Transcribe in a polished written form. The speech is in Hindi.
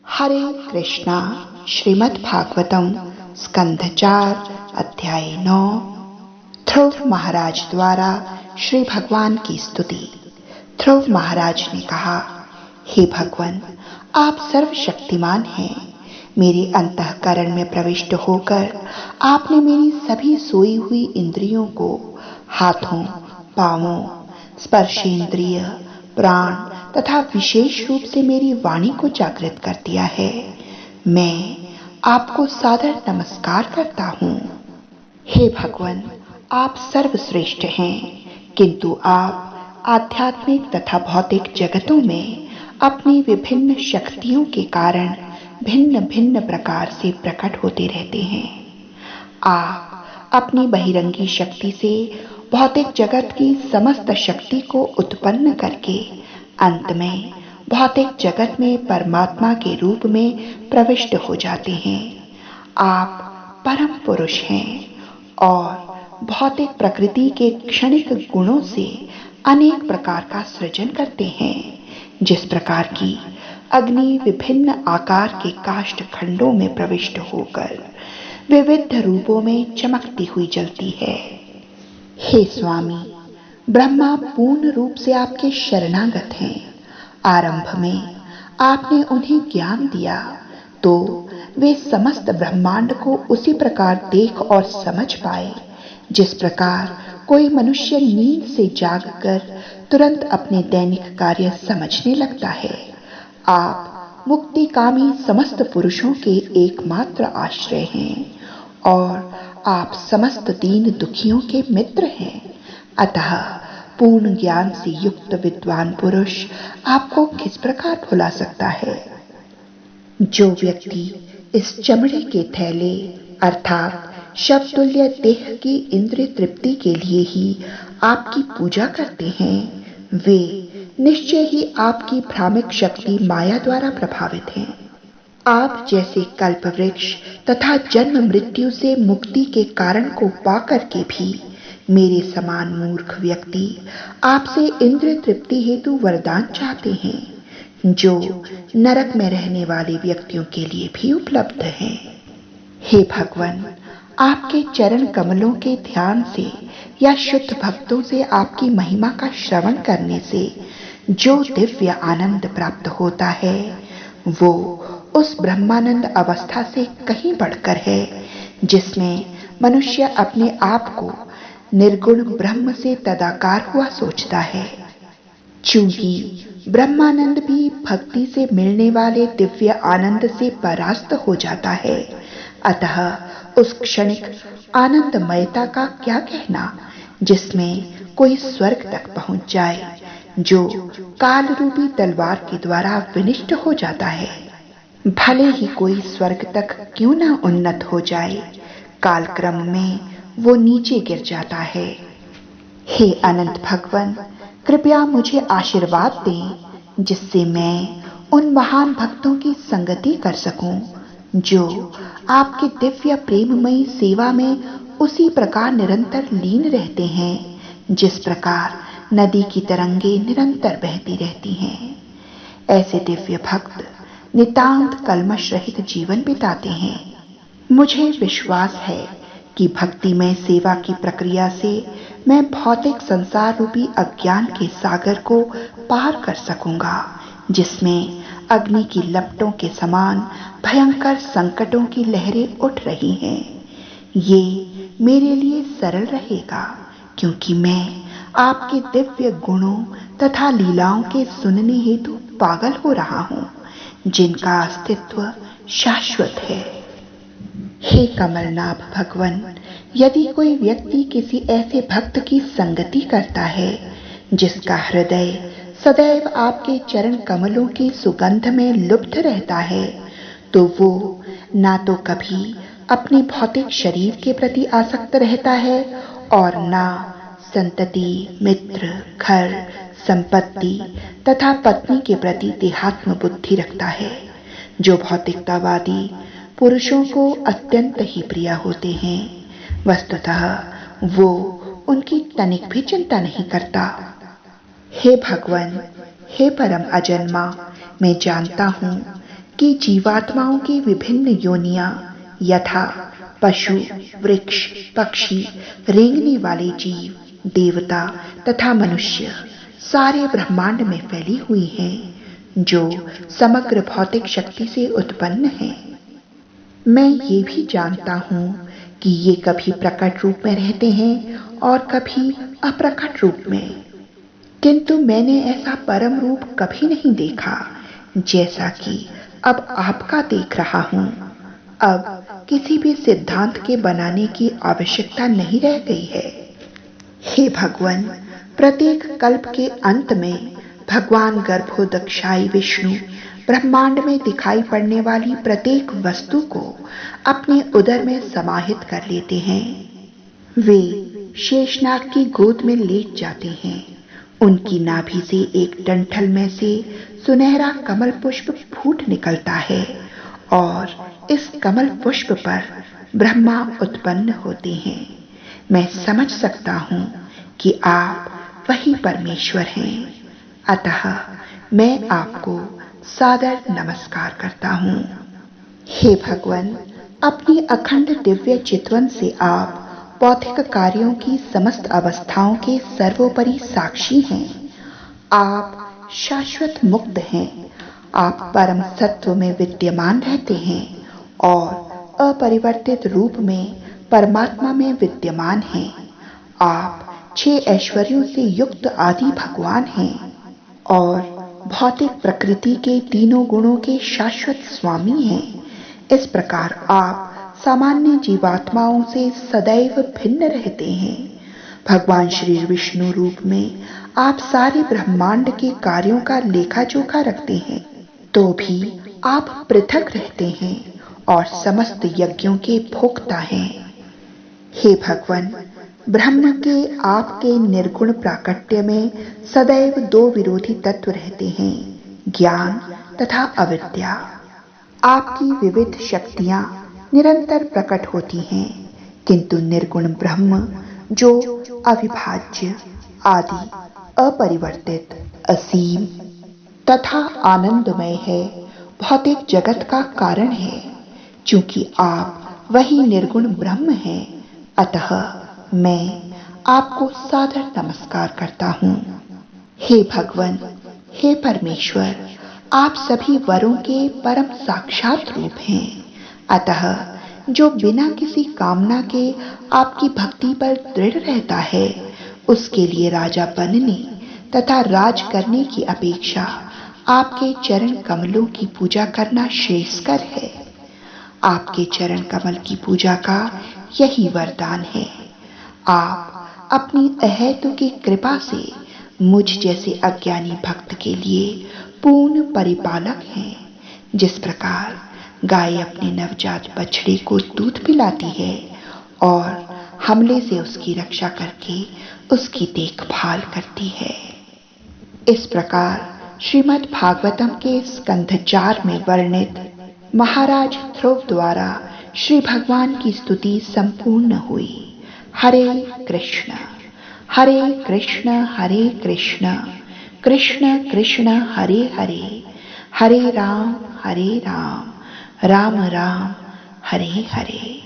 हरे कृष्णा। श्रीमद् भागवतम स्कंध 4 अध्याय 9। ध्रुव महाराज द्वारा श्री भगवान की स्तुति। ध्रुव महाराज ने कहा, हे भगवान, आप सर्वशक्तिमान हैं। मेरे अंतःकरण में प्रविष्ट होकर आपने मेरी सभी सोई हुई इंद्रियों को, हाथों, पांवों, स्पर्शेंद्रिय, प्राण तथा विशेष रूप से मेरी वाणी को जागृत कर दिया है। मैं आपको सादर नमस्कार करता हूँ। हे भगवान, आप सर्वश्रेष्ठ हैं, किंतु आप आध्यात्मिक तथा भौतिक जगतों में अपनी विभिन्न शक्तियों के कारण भिन्न भिन्न प्रकार से प्रकट होते रहते हैं। आप अपनी बहिरंगी शक्ति से भौतिक जगत की समस्त शक्ति को उत्पन्न करके अंत में भौतिक जगत में परमात्मा के रूप में प्रविष्ट हो जाते हैं। आप परम पुरुष हैं और भौतिक प्रकृति के क्षणिक गुणों से अनेक प्रकार का सृजन करते हैं। जिस प्रकार की अग्नि विभिन्न आकार के काष्ठ खंडों में प्रविष्ट होकर विविध रूपों में चमकती हुई जलती है। हे स्वामी, ब्रह्मा पूर्ण रूप से आपके शरणागत हैं। आरंभ में आपने उन्हें ज्ञान दिया तो वे समस्त ब्रह्मांड को उसी प्रकार देख और समझ पाए जिस प्रकार कोई मनुष्य नींद से जागकर तुरंत अपने दैनिक कार्य समझने लगता है। आप मुक्तिकामी समस्त पुरुषों के एकमात्र आश्रय हैं और आप समस्त दीन दुखियों के मित्र हैं। अतः पूर्ण ज्ञान से युक्त विद्वान पुरुष आपको किस प्रकार भुला सकता है? जो व्यक्ति इस चमड़े के थैले अर्थात शब्दतुल्य देह की इंद्रिय तृप्ति के लिए ही आपकी पूजा करते हैं, वे निश्चय ही आपकी भ्रामिक शक्ति माया द्वारा प्रभावित हैं। आप जैसे कल्प वृक्ष तथा जन्म मृत्यु से मुक्ति के कारण को पाकर के भी मेरे समान मूर्ख व्यक्ति आपसे इंद्रिय तृप्ति हेतु वरदान चाहते हैं, जो नरक में रहने वाले व्यक्तियों के लिए भी उपलब्ध हैं। हे भगवान, आपके चरण कमलों के ध्यान से या शुद्ध भक्तों से आपकी महिमा का श्रवण करने से जो दिव्य आनंद प्राप्त होता है, वो उस ब्रह्मानंद अवस्था से कहीं बढ़कर है जिसमें मनुष्य अपने आप को निर्गुण ब्रह्म से तदाकार हुआ सोचता है। चूंकि ब्रह्मानंद भी भक्ति से मिलने वाले दिव्य आनंद से परास्त हो जाता है, अतः उस क्षणिक आनंदमयता का क्या कहना जिसमें कोई स्वर्ग तक पहुंच जाए, जो काल रूपी तलवार के द्वारा विनिष्ट हो जाता है। भले ही कोई स्वर्ग तक क्यों न उन्नत हो जाए, कालक्रम में वो नीचे गिर जाता है। हे अनंत भगवान, कृपया मुझे आशीर्वाद दें जिससे मैं उन महान भक्तों की संगति कर सकूं जो आपके दिव्य प्रेममयी सेवा में उसी प्रकार निरंतर लीन रहते हैं जिस प्रकार नदी की तरंगे निरंतर बहती रहती हैं। ऐसे दिव्य भक्त नितांत कल्मश रहित जीवन बिताते हैं। मुझे विश्वास है कि भक्तिमय सेवा की प्रक्रिया से मैं भौतिक संसार रूपी अज्ञान के सागर को पार कर सकूंगा, जिसमें अग्नि की लपटों के समान भयंकर संकटों की लहरें उठ रही हैं। ये मेरे लिए सरल रहेगा, क्योंकि मैं आपके दिव्य गुणों तथा लीलाओं के सुनने हेतु पागल हो रहा हूँ, जिनका अस्तित्व शाश्वत है। हे कमलनाभ भगवान, यदि कोई व्यक्ति किसी ऐसे भक्त की संगति करता है जिसका हृदय सदैव आपके चरण कमलों की सुगंध में लुप्त रहता है, तो वो ना तो कभी अपने भौतिक शरीर के प्रति आसक्त रहता है और ना संतति, मित्र, घर, संपत्ति तथा पत्नी के प्रति देहात्म बुद्धि रखता है, जो भौतिकतावादी पुरुषों को अत्यंत ही प्रिय होते हैं। वस्तुतः वो उनकी तनिक भी चिंता नहीं करता। हे भगवान, हे परम अजन्मा, मैं जानता हूँ कि जीवात्माओं की विभिन्न योनियां यथा पशु, वृक्ष, पक्षी, रेंगने वाले जीव, देवता तथा मनुष्य सारे ब्रह्मांड में फैली हुई हैं, जो समग्र भौतिक शक्ति से उत्पन्न है। मैं ये भी जानता हूं कि ये कभी प्रकट रूप में रहते हैं और कभी अप्रकट रूप में, किंतु मैंने ऐसा परम रूप कभी नहीं देखा जैसा कि अब आपका देख रहा हूं। अब किसी भी सिद्धांत के बनाने की आवश्यकता नहीं रह गई है। हे भगवान, प्रत्येक कल्प के अंत में भगवान गर्भोदक्षाई विष्णु ब्रह्मांड में दिखाई पड़ने वाली प्रत्येक वस्तु को अपने उदर में समाहित कर लेते हैं। वे शेषनाग की गोद में लेट जाते हैं। उनकी नाभि से एक डंठल में से सुनहरा कमल पुष्प फूट निकलता है और इस कमल पुष्प पर ब्रह्मा उत्पन्न होते हैं। मैं समझ सकता हूं कि आप वही परमेश्वर हैं। अतः मैं आपको सादर नमस्कार करता हूं। हे भगवान, अपनी अखंड दिव्य चितवन से आप भौतिक कार्यों की समस्त अवस्थाओं के सर्वोपरि साक्षी हैं। आप शाश्वत मुक्त हैं। आप परम सत्व में विद्यमान रहते हैं और अपरिवर्तित रूप में परमात्मा में विद्यमान हैं। आप 6 ऐश्वर्यों से युक्त आदि भगवान हैं और भौतिक प्रकृति के तीनों गुणों के शाश्वत स्वामी हैं। इस प्रकार आप सामान्य जीवात्माओं से सदैव भिन्न रहते हैं। भगवान श्री विष्णु रूप में आप सारे ब्रह्मांड के कार्यों का लेखा जोखा रखते हैं, तो भी आप पृथक रहते हैं और समस्त यज्ञों के भोक्ता हैं। हे भगवान, ब्रह्म के आपके निर्गुण प्राकट्य में सदैव 2 विरोधी तत्व रहते हैं, ज्ञान तथा अविद्या। आपकी विविध शक्तियां निरंतर प्रकट होती हैं, किंतु निर्गुण ब्रह्म जो अविभाज्य, आदि, अपरिवर्तित, असीम तथा आनंदमय है, भौतिक जगत का कारण है। चूंकि आप वही निर्गुण ब्रह्म हैं, अतः मैं आपको सादर नमस्कार करता हूं। हे भगवान, हे परमेश्वर, आप सभी वरों के परम साक्षात रूप हैं। अतः जो बिना किसी कामना के आपकी भक्ति पर दृढ़ रहता है, उसके लिए राजा बनने तथा राज करने की अपेक्षा आपके चरण कमलों की पूजा करना श्रेयस्कर है। आपके चरण कमल की पूजा का यही वरदान है। आप अपनी अहेतु की कृपा से मुझ जैसे अज्ञानी भक्त के लिए पूर्ण परिपालक हैं। जिस प्रकार गाय अपने नवजात बछड़े को दूध पिलाती है और हमले से उसकी रक्षा करके उसकी देखभाल करती है, इस प्रकार श्रीमद् भागवतम के स्कंध 4 में वर्णित महाराज ध्रुव द्वारा श्री भगवान की स्तुति संपूर्ण हुई। हरे कृष्ण हरे कृष्ण कृष्ण कृष्ण हरे हरे, हरे राम राम राम हरे हरे।